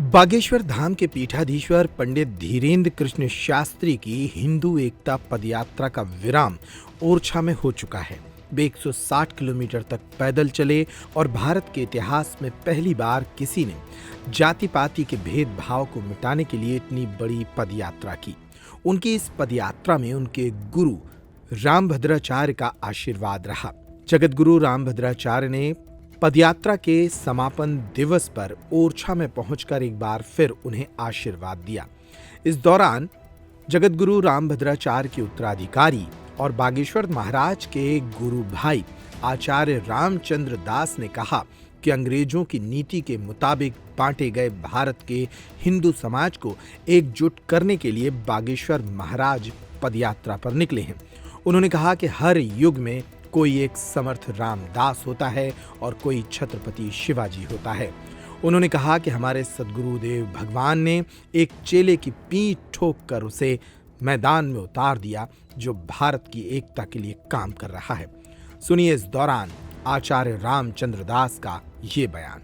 बागेश्वर धाम के पीठाधीश्वर पंडित धीरेन्द्र कृष्ण शास्त्री की हिंदू एकता पदयात्रा का विराम ओरछा में हो चुका है। वे 160 किलोमीटर तक पैदल चले और भारत के इतिहास में पहली बार किसी ने जाति पाति के भेदभाव को मिटाने के लिए इतनी बड़ी पदयात्रा की। उनकी इस पदयात्रा में उनके गुरु रामभद्राचार्य का आशीर्वाद रहा। जगत गुरु रामभद्राचार्य ने पदयात्रा के समापन दिवस पर ओरछा में पहुंचकर एक बार फिर उन्हें आशीर्वाद दिया। इस दौरान जगत गुरु रामभद्राचार्य के उत्तराधिकारी और बागेश्वर महाराज के गुरु भाई आचार्य रामचंद्र दास ने कहा कि अंग्रेजों की नीति के मुताबिक बांटे गए भारत के हिंदू समाज को एकजुट करने के लिए बागेश्वर महाराज पदयात्रा पर निकले हैं। उन्होंने कहा कि हर युग में कोई एक समर्थ रामदास होता है और कोई छत्रपति शिवाजी होता है। उन्होंने कहा कि हमारे सद्गुरुदेव भगवान ने एक चेले की पीठ ठोक कर उसे मैदान में उतार दिया जो भारत की एकता के लिए काम कर रहा है। सुनिए इस दौरान आचार्य रामचंद्र दास का ये बयान।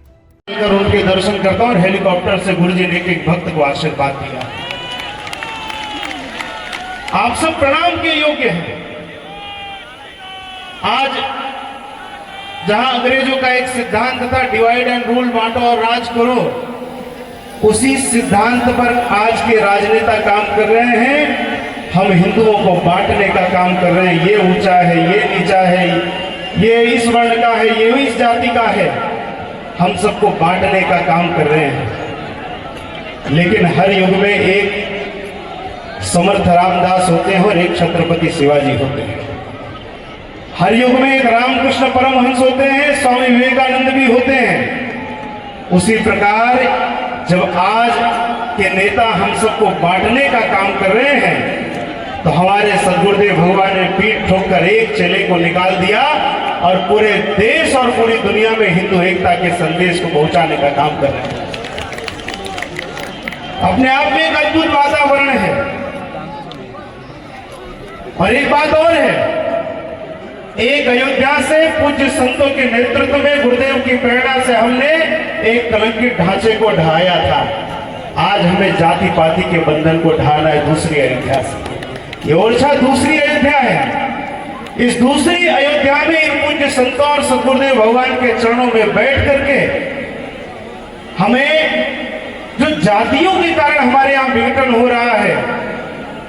उनके दर्शन करता हूं और हेलीकॉप्टर से गुरुजी ने एक भक्त को आशीर्वाद दिया। आप सब प्रणाम के योग्य हैं। आज जहां अंग्रेजों का एक सिद्धांत था, डिवाइड एंड रूल, बांटो और राज करो, उसी सिद्धांत पर आज के राजनेता काम कर रहे हैं। हम हिंदुओं को बांटने का काम कर रहे हैं। ये ऊंचा है, ये नीचा है, ये इस वर्ण का है, ये इस जाति का है। हम सबको बांटने का काम कर रहे हैं। लेकिन हर युग में एक समर्थ रामदास होते हैं और एक छत्रपति शिवाजी होते हैं। हर युग में एक रामकृष्ण परमहंस होते हैं, स्वामी विवेकानंद भी होते हैं। उसी प्रकार जब आज के नेता हम सबको बांटने का काम कर रहे हैं, तो हमारे सद्गुरुदेव भगवान ने पीठ ठोककर एक चेले को निकाल दिया और पूरे देश और पूरी दुनिया में हिंदू एकता के संदेश को पहुंचाने का काम कर रहे हैं। अपने आप में एक अद्भुत वातावरण है। और एक बात और है, एक अयोध्या से पूज्य संतों के नेतृत्व में गुरुदेव की प्रेरणा से हमने एक कलंकित ढांचे को ढाया था। आज हमें जाति पाति के बंधन को ढाना है दूसरी अयोध्या से। ये ओरछा दूसरी अयोध्या है। इस दूसरी अयोध्या में इन पूज्य संतों और सद्गुरुदेव भगवान के चरणों में बैठ करके हमें जो जातियों के कारण हमारे यहाँ विघटन हो रहा है,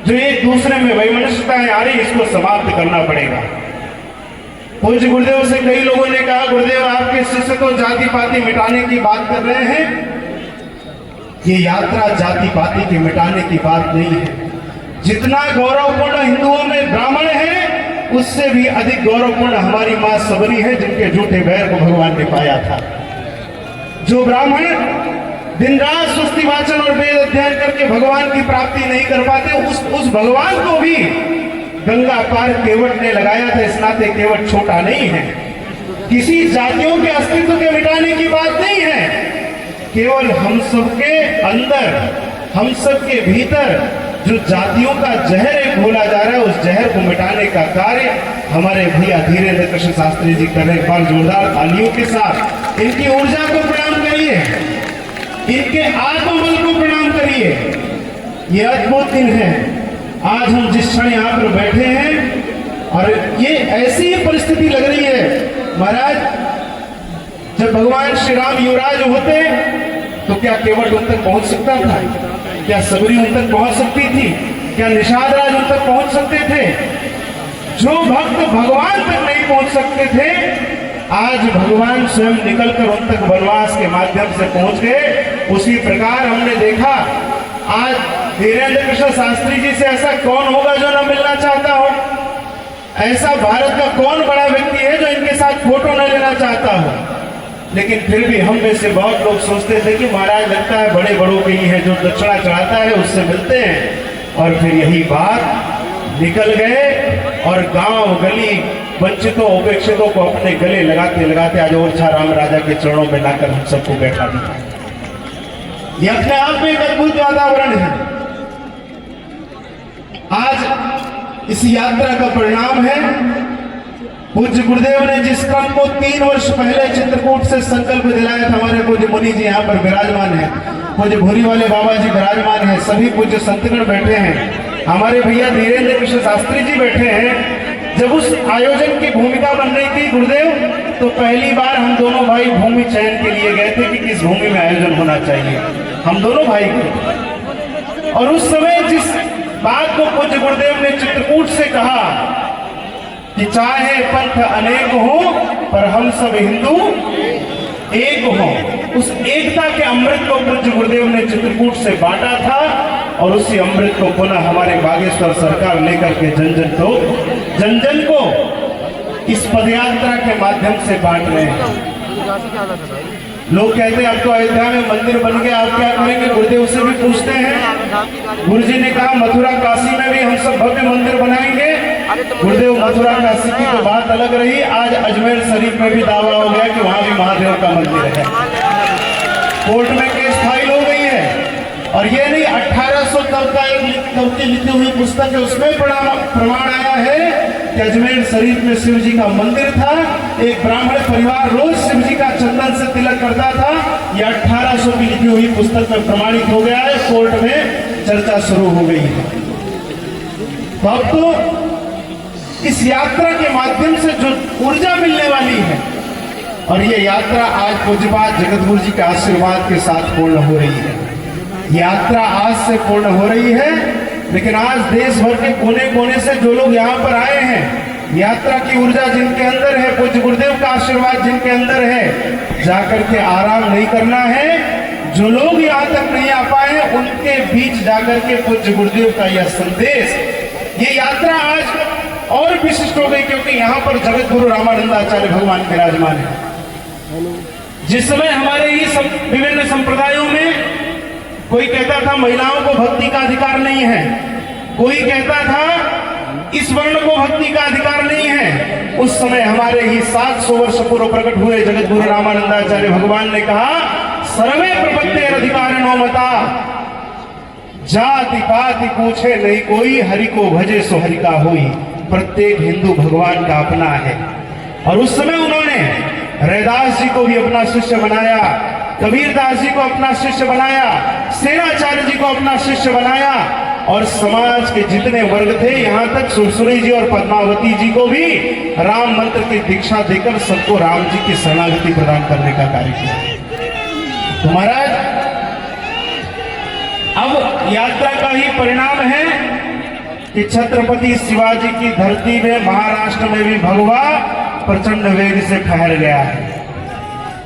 जो एक दूसरे में वैमनस्यताएं आ रही, इसको समाप्त करना पड़ेगा। पूज्य गुरुदेव से कई लोगों ने कहा, गुरुदेव आपके शिष्य तो जाति पाति मिटाने की बात कर रहे हैं। ये यात्रा जाति पाति के मिटाने की बात नहीं है। जितना गौरवपूर्ण हिंदुओं में ब्राह्मण है, उससे भी अधिक गौरवपूर्ण हमारी मां सबरी है, जिनके झूठे बैर को भगवान ने पाया था। जो ब्राह्मण दिन रात सुस्ती वाचन और वेद अध्ययन करके भगवान की प्राप्ति नहीं कर पाते, उस भगवान को भी गंगा पार केवट ने लगाया था। इस नाते केवट छोटा नहीं है। किसी जातियों के अस्तित्व के मिटाने की बात नहीं है। केवल हम सबके अंदर, हम सबके भीतर जो जातियों का जहर एक घोला जा रहा है, उस जहर को मिटाने का कार्य हमारे भैया धीरेन्द्र कृष्ण शास्त्री जी कर रहे हैं। एक बार जोरदार तालियों के साथ इनकी ऊर्जा को प्रणाम करिए, इनके आत्मबल को प्रणाम करिए। ये अद्भुत दिन है। आज हम जिस क्षण यहाँ पर बैठे हैं और ये ऐसी परिस्थिति लग रही है, महाराज जब भगवान श्री राम युवराज होते तो क्या केवट उन तक पहुंच सकता था? क्या सबरी उन तक पहुंच सकती थी? क्या निषाद राज उन तक पहुंच सकते थे? जो भक्त भगवान तक नहीं पहुंच सकते थे, आज भगवान स्वयं निकलकर उन तक वनवास के माध्यम से पहुंच गए। उसी प्रकार हमने देखा, आज धीरेन्द्र कृष्ण शास्त्री जी से ऐसा कौन होगा जो न मिलना चाहता हो? ऐसा भारत का कौन बड़ा व्यक्ति है जो इनके साथ फोटो न लेना चाहता हो? लेकिन फिर भी हम में से बहुत लोग सोचते थे कि महाराज लगता है बड़े बड़ों के ही है, जो दक्षिणा चढ़ाता है उससे मिलते हैं। और फिर यही बात निकल गए और गांव गली वंचितों उपेक्षितों को अपने गले लगाते लगाते आज ओरछा राम राजा के चरणों में लाकर हम सबको बैठा दिया। ये अपने आप में एक अद्भुत वातावरण है। आज इस यात्रा का परिणाम है पूज्य गुरुदेव ने जिस क्रम को 3 वर्ष पहले चित्रकूट से संकल्प दिलाया था, हमारे पूज्य मुनि जी यहाँ पर विराजमान है, पूज्य भूरी वाले बाबा जी विराजमान है, सभी पूज्य संतगण बैठे हैं, हमारे भैया धीरेन्द्र कृष्ण शास्त्री जी बैठे हैं। जब उस आयोजन की भूमिका बन रही थी गुरुदेव, तो पहली बार हम दोनों भाई भूमि चयन के लिए गए थे कि किस भूमि में आयोजन होना चाहिए। हम दोनों भाई गए और उस समय जिस बात को पूज्य गुरुदेव ने चित्रकूट से कहा कि चाहे पंथ अनेक हो पर हम सब हिंदू एक हो, उस एकता के अमृत को पूज्य गुरुदेव ने चित्रकूट से बांटा था और उसी अमृत को पुनः हमारे बागेश्वर सरकार लेकर के जन जन को इस पदयात्रा के माध्यम से बांट रहे हैं। लोग कहते हैं अब तो अयोध्या में मंदिर बन गया, आप क्या करेंगे? गुरुदेव से भी पूछते हैं। गुरुजी ने कहा मथुरा काशी में भी हम सब भव्य मंदिर बनाएंगे। गुरुदेव मथुरा काशी की तो बात अलग रही, आज अजमेर शरीफ में भी दावा हो गया कि वहां भी महादेव का मंदिर है। कोर्ट में केस फाइल हो गई है और ये नहीं 1800 तक का एक लिखी हुई पुस्तक है, उसमें प्रमाण आया है कि अजमेर शरीफ में शिव जी का मंदिर था। एक ब्राह्मण परिवार रोज शिव जी का चंदन से तिलक करता था। ये 1800 की लिखी हुई पुस्तक में प्रमाणित हो गया है, कोर्ट में चर्चा शुरू हो गई है। तो अब तो इस यात्रा के माध्यम से जो ऊर्जा मिलने वाली है, और ये यात्रा आज पूज्यपाद जगतगुरु जी के आशीर्वाद के साथ पूर्ण हो रही है। यात्रा आज से पूर्ण हो रही है, लेकिन आज देश भर के कोने कोने से जो लोग यहाँ पर आए हैं, यात्रा की ऊर्जा जिनके अंदर है, पूज्य गुरुदेव का आशीर्वाद जिनके अंदर है, जाकर के आराम नहीं करना है। जो लोग यहाँ तक नहीं आ पाए उनके बीच जाकर के पूज्य गुरुदेव का यह संदेश, ये यात्रा आज और विशिष्ट हो गई, क्योंकि यहाँ पर जगत गुरु रामानंदाचार्य भगवान विराजमान है। जिस समय हमारे ही विभिन्न संप्रदायों में कोई कहता था महिलाओं को भक्ति का अधिकार नहीं है, कोई कहता था इस वर्ण को भक्ति का अधिकार नहीं है, उस समय हमारे ही 700 वर्ष पूर्व प्रकट हुए जगत गुरु रामानंदाचार्य भगवान ने कहा सर्वे प्रपत्तेर अधिकारिणो मता, जाति पाति पूछे नहीं कोई, हरि को भजे सो हरि का होई। प्रत्येक हिंदू भगवान का अपना है। और उस समय उन्होंने रैदास जी को भी अपना शिष्य बनाया, कबीरदास जी को अपना शिष्य बनाया, सेनाचार्य जी को अपना शिष्य बनाया, और समाज के जितने वर्ग थे यहाँ तक सुरसुरी जी और पद्मावती जी को भी राम मंत्र की दीक्षा देकर सबको राम जी की शरणागति प्रदान करने का कार्य किया। तो महाराज अब यात्रा का ही परिणाम है कि छत्रपति शिवाजी की धरती में महाराष्ट्र में भी भगवा प्रचंड वेग से फैल गया है।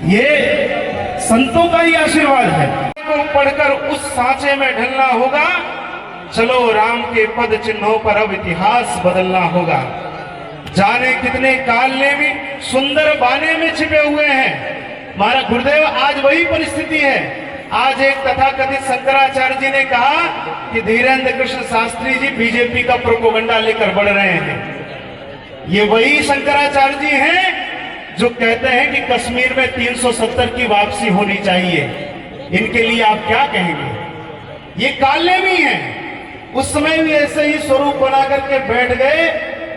ये संतों का ही आशीर्वाद है। को पढ़कर उस सांचे में ढलना होगा। चलो राम के पद चिन्हों पर अब इतिहास बदलना होगा। जाने कितने कालने में सुंदर बाने में छिपे हुए हैं। हमारा गुरुदेव आज वही परिस्थिति है। आज एक तथाकथित शंकराचार्य जी ने कहा कि धीरेन्द्र कृष्ण शास्त्री जी बीजेपी का प्रोपोगंडा लेकर बढ़ रहे हैं। ये वही शंकराचार्य जी हैं जो कहते हैं कि कश्मीर में 370 की वापसी होनी चाहिए। इनके लिए आप क्या कहेंगे? ये काले भी हैं। उस समय भी ऐसे ही स्वरूप बना करके बैठ गए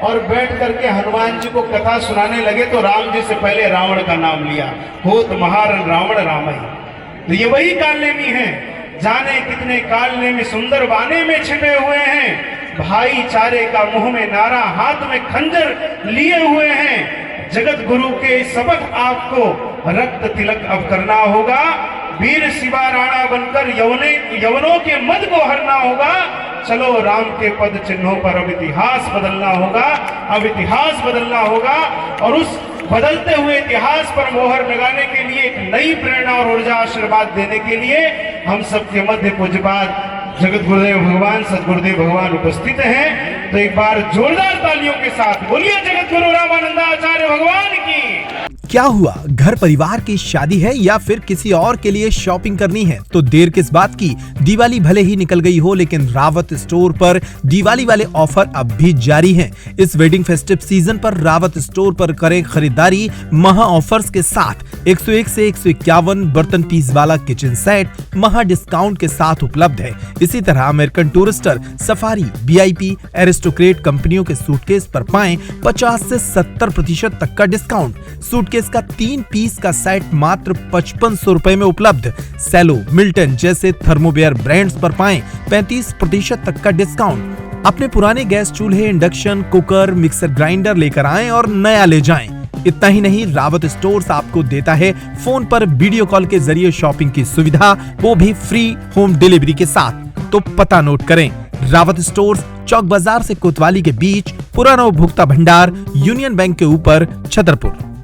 और बैठ करके हनुमान जी को कथा सुनाने लगे तो राम जी से पहले रावण का नाम लिया, होत महारण रावण रामई। तो ये वही कालनेमी हैं। जाने कितने कालनेमी सुंदर बाने में छिपे हुए हैं। भाईचारे का मुंह में नारा, हाथ में खंजर लिए हुए हैं। जगत गुरु के सबक आपको रक्त तिलक अब करना होगा। वीर शिवा राणा बनकर यवनों के मद को हरना होगा। चलो राम के पद चिन्हों पर अब इतिहास बदलना होगा। अब इतिहास बदलना होगा और उस बदलते हुए इतिहास पर मोहर लगाने के लिए एक नई प्रेरणा और ऊर्जा आशीर्वाद देने के लिए हम सबके मध्य पूज्यपाद जगत गुरुदेव भगवान सदगुरुदेव भगवान उपस्थित हैं। तो एक बार जोरदार तालियों के साथ बोलिए जगत गुरु रामानंदाचार्य भगवान की। क्या हुआ, घर परिवार की शादी है या फिर किसी और के लिए शॉपिंग करनी है तो देर किस बात की। दिवाली भले ही निकल गई हो लेकिन रावत स्टोर पर दिवाली वाले ऑफर अब भी जारी हैं। इस वेडिंग फेस्टिव सीजन पर रावत स्टोर पर करें खरीदारी महा ऑफर्स के साथ। 101 से 151 बर्तन पीस वाला किचन सेट महा डिस्काउंट के साथ उपलब्ध है। इसी तरह American Tourister, Safari, VIP, Aristocrat कंपनियों के सूटकेस पर पाएं 50 से 70% तक का डिस्काउंट। सूटकेस का 3 पीस का सेट मात्र 5500 रुपए में उपलब्ध। सेलो, मिल्टन जैसे थर्मोवेयर ब्रांड्स पर पाएं 35% तक का डिस्काउंट। अपने पुराने गैस चूल्हे, इंडक्शन कुकर, मिक्सर ग्राइंडर लेकर आएं और नया ले जाएं। इतना ही नहीं, रावत स्टोर्स आपको देता है फोन पर वीडियो कॉल के जरिए शॉपिंग की सुविधा, वो भी फ्री होम डिलीवरी के साथ। तो पता नोट करें, रावत स्टोर्स, चौक बाजार से कोतवाली के बीच, पुराना उपभोक्ता भंडार, यूनियन बैंक के ऊपर, छतरपुर।